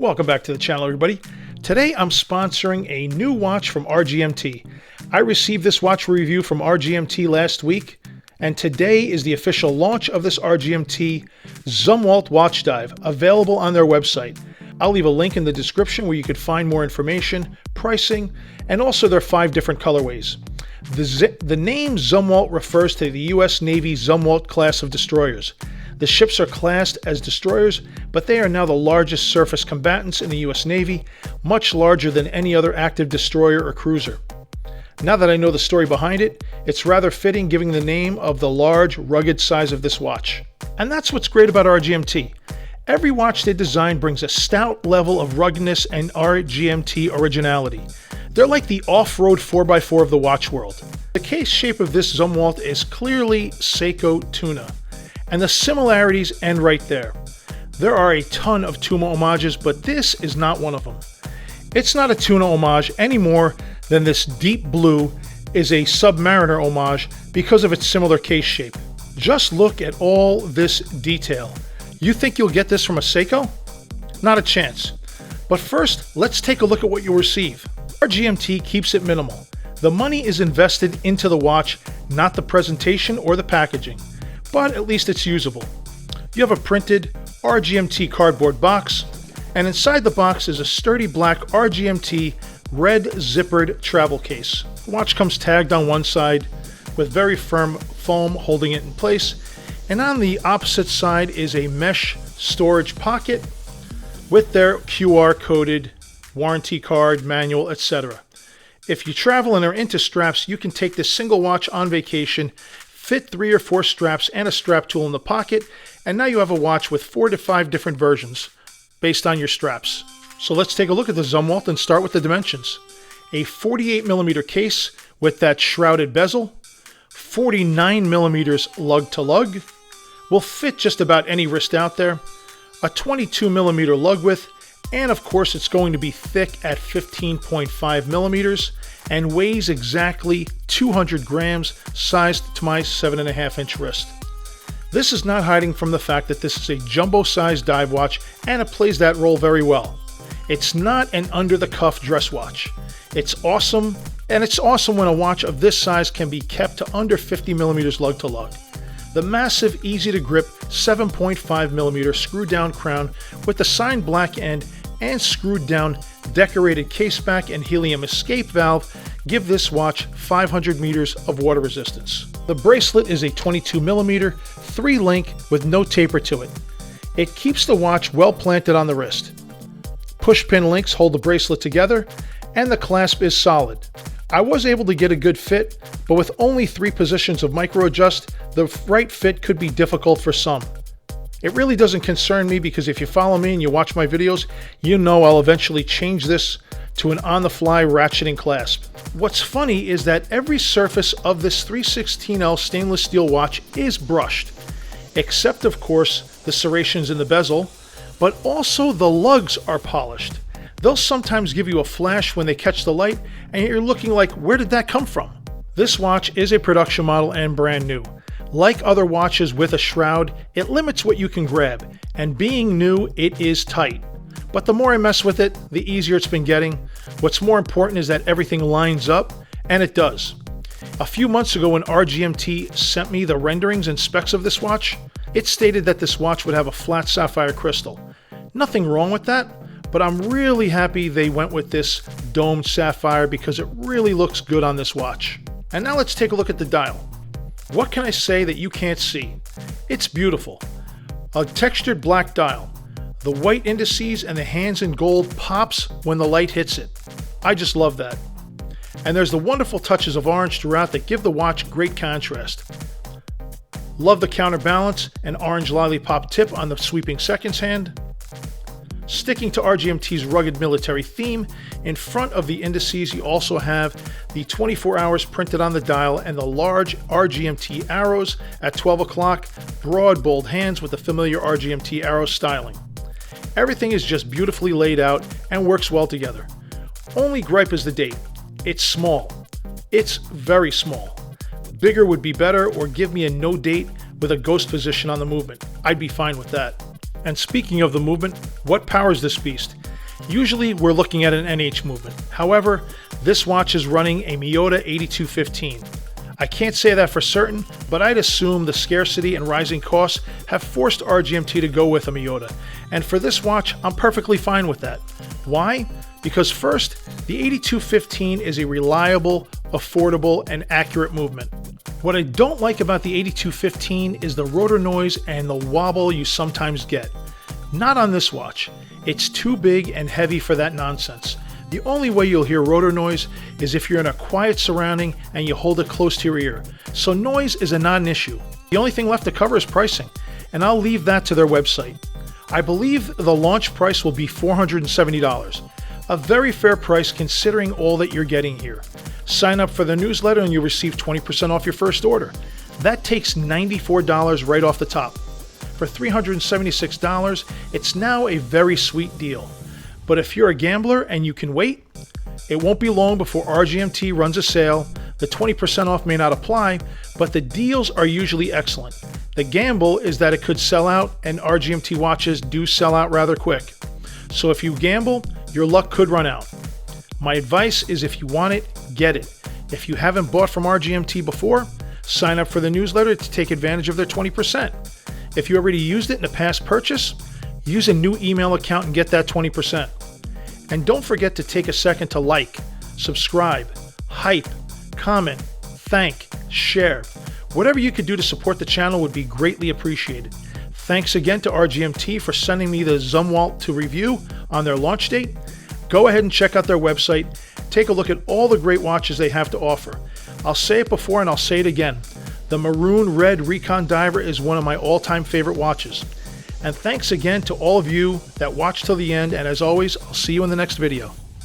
Welcome back to the channel, everybody. Today I'm sponsoring a new watch from RGMT. I received this watch review from RGMT last week, and today is the official launch of this RGMT Zumwalt watch dive, available on their website. I'll leave a link in the description where you could find more information, pricing, and also their 5 different colorways. The name Zumwalt refers to the U.S. Navy Zumwalt class of destroyers. The ships are classed as destroyers, but they are now the largest surface combatants in the U.S. Navy, much larger than any other active destroyer or cruiser. Now that I know the story behind it, it's rather fitting giving the name of the large, rugged size of this watch. And that's what's great about RGMT. Every watch they design brings a stout level of ruggedness and RGMT originality. They're like the off-road 4x4 of the watch world. The case shape of this Zumwalt is clearly Seiko TUNA, and the similarities end right there. There are a ton of TUNA homages, but this is not one of them. It's not a TUNA homage any more than this deep blue is a Submariner homage because of its similar case shape. Just look at all this detail. You think you'll get this from a Seiko? Not a chance. But first, let's take a look at what you'll receive. RGMT keeps it minimal. The money is invested into the watch, not the presentation or the packaging, but at least it's usable. You have a printed RGMT cardboard box, and inside the box is a sturdy black RGMT red zippered travel case. The watch comes tagged on one side with very firm foam holding it in place, and on the opposite side is a mesh storage pocket with their QR coded warranty card, manual, etc. If you travel and are into straps, you can take this single watch on vacation, fit 3 or 4 straps and a strap tool in the pocket, and now you have a watch with 4 to 5 different versions based on your straps. So let's take a look at the Zumwalt and start with the dimensions. A 48mm case with that shrouded bezel, 49mm lug-to-lug, will fit just about any wrist out there, a 22mm lug width, and of course it's going to be thick at 15.5mm and weighs exactly 200 grams, sized to my 7.5-inch wrist. This is not hiding from the fact that this is a jumbo-sized dive watch, and it plays that role very well. It's not an under-the-cuff dress watch. It's awesome, and it's awesome when a watch of this size can be kept to under 50mm lug-to-lug. The massive, easy-to-grip 7.5mm screw-down crown with the signed black end and screwed-down decorated case back and helium escape valve give this watch 500 meters of water resistance. The bracelet is a 22mm 3-link with no taper to it. It keeps the watch well planted on the wrist. Push-pin links hold the bracelet together, and the clasp is solid. I was able to get a good fit, but with only 3 positions of micro adjust, the right fit could be difficult for some. It really doesn't concern me because if you follow me and you watch my videos, you know I'll eventually change this to an on-the-fly ratcheting clasp. What's funny is that every surface of this 316L stainless steel watch is brushed, except of course the serrations in the bezel, but also the lugs are polished. They'll sometimes give you a flash when they catch the light, and you're looking like, where did that come from? This watch is a production model and brand new. Like other watches with a shroud, it limits what you can grab, and being new, it is tight. But the more I mess with it, the easier it's been getting. What's more important is that everything lines up, and it does. A few months ago when RGMT sent me the renderings and specs of this watch, it stated that this watch would have a flat sapphire crystal. Nothing wrong with that, but I'm really happy they went with this domed sapphire because it really looks good on this watch. And now let's take a look at the dial. What can I say that you can't see? It's beautiful. A textured black dial. The white indices and the hands in gold pops when the light hits it. I just love that. And there's the wonderful touches of orange throughout that give the watch great contrast. Love the counterbalance and orange lollipop tip on the sweeping seconds hand. Sticking to RGMT's rugged military theme, in front of the indices you also have the 24 hours printed on the dial and the large RGMT arrows at 12 o'clock, broad bold hands with the familiar RGMT arrow styling. Everything is just beautifully laid out and works well together. Only gripe is the date. It's small. It's very small. Bigger would be better, or give me a no date with a ghost position on the movement. I'd be fine with that. And speaking of the movement, what powers this beast? Usually we're looking at an NH movement. However, this watch is running a Miyota 8215. I can't say that for certain, but I'd assume the scarcity and rising costs have forced RGMT to go with a Miyota. And for this watch, I'm perfectly fine with that. Why? Because first, the 8215 is a reliable, affordable, and accurate movement. What I don't like about the 8215 is the rotor noise and the wobble you sometimes get. Not on this watch. It's too big and heavy for that nonsense. The only way you'll hear rotor noise is if you're in a quiet surrounding and you hold it close to your ear. So noise is a non-issue. The only thing left to cover is pricing, and I'll leave that to their website. I believe the launch price will be $470. A very fair price considering all that you're getting here. Sign up for the newsletter and you'll receive 20% off your first order. That takes $94 right off the top. For $376, it's now a very sweet deal. But if you're a gambler and you can wait, it won't be long before RGMT runs a sale. The 20% off may not apply, but the deals are usually excellent. The gamble is that it could sell out, and RGMT watches do sell out rather quick. So if you gamble, your luck could run out. My advice is if you want it, get it. If you haven't bought from RGMT before, sign up for the newsletter to take advantage of their 20%. If you already used it in a past purchase, use a new email account and get that 20%. And don't forget to take a second to like, subscribe, hype, comment, thank, share. Whatever you could do to support the channel would be greatly appreciated. Thanks again to RGMT for sending me the Zumwalt to review on their launch date. Go ahead and check out their website. Take a look at all the great watches they have to offer. I'll say it before and I'll say it again. The maroon red Recon Diver is one of my all-time favorite watches. And thanks again to all of you that watched till the end, and as always, I'll see you in the next video.